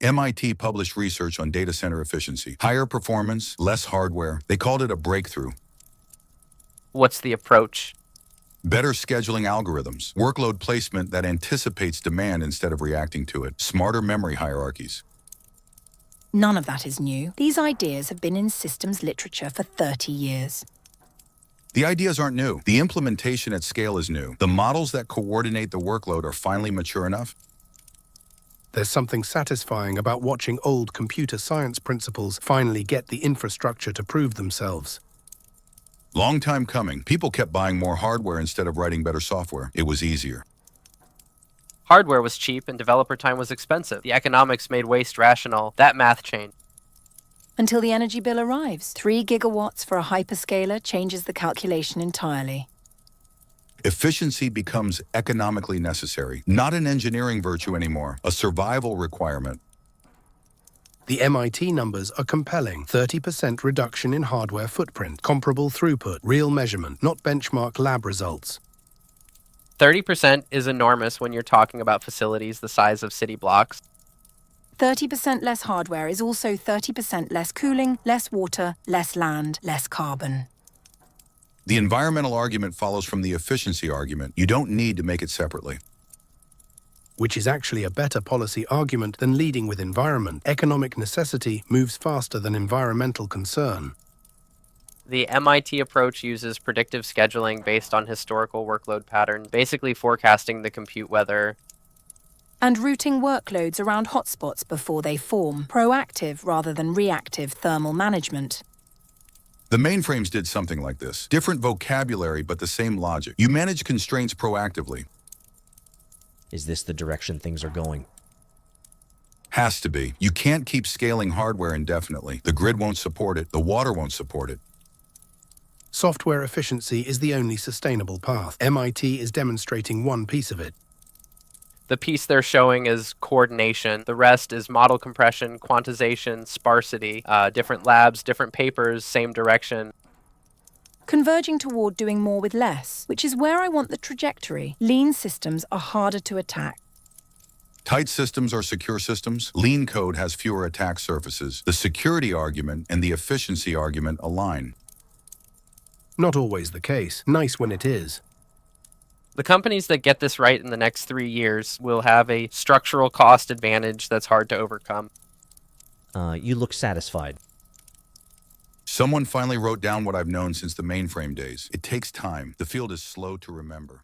MIT published research on data center efficiency. Higher performance, less hardware. They called it a breakthrough. What's the approach? Better scheduling algorithms. Workload placement that anticipates demand instead of reacting to it. Smarter memory hierarchies. None of that is new. These ideas have been in systems literature for 30 years. The ideas aren't new. The implementation at scale is new. The models that coordinate the workload are finally mature enough. There's something satisfying about watching old computer science principles finally get the infrastructure to prove themselves. Long time coming. People kept buying more hardware instead of writing better software. It was easier. Hardware was cheap and developer time was expensive. The economics made waste rational. That math changed. Until the energy bill arrives. 3 gigawatts for a hyperscaler changes the calculation entirely. Efficiency becomes economically necessary, not an engineering virtue anymore, a survival requirement. The MIT numbers are compelling. 30% reduction in hardware footprint, comparable throughput, real measurement, not benchmark lab results. 30% is enormous when you're talking about facilities the size of city blocks. 30% less hardware is also 30% less cooling, less water, less land, less carbon. The environmental argument follows from the efficiency argument. You don't need to make it separately. Which is actually a better policy argument than leading with environment. Economic necessity moves faster than environmental concern. The MIT approach uses predictive scheduling based on historical workload patterns, basically forecasting the compute weather. And routing workloads around hotspots before they form. Proactive rather than reactive thermal management. The mainframes did something like this. Different vocabulary, but the same logic. You manage constraints proactively. Is this the direction things are going? Has to be. You can't keep scaling hardware indefinitely. The grid won't support it. The water won't support it. Software efficiency is the only sustainable path. MIT is demonstrating one piece of it. The piece they're showing is coordination. The rest is model compression, quantization, sparsity, different labs, different papers, same direction. Converging toward doing more with less, which is where I want the trajectory. Lean systems are harder to attack. Tight systems are secure systems. Lean code has fewer attack surfaces. The security argument and the efficiency argument align. Not always the case. Nice when it is. The companies that get this right in the next 3 years will have a structural cost advantage that's hard to overcome. You look satisfied. Someone finally wrote down what I've known since the mainframe days. It takes time. The field is slow to remember.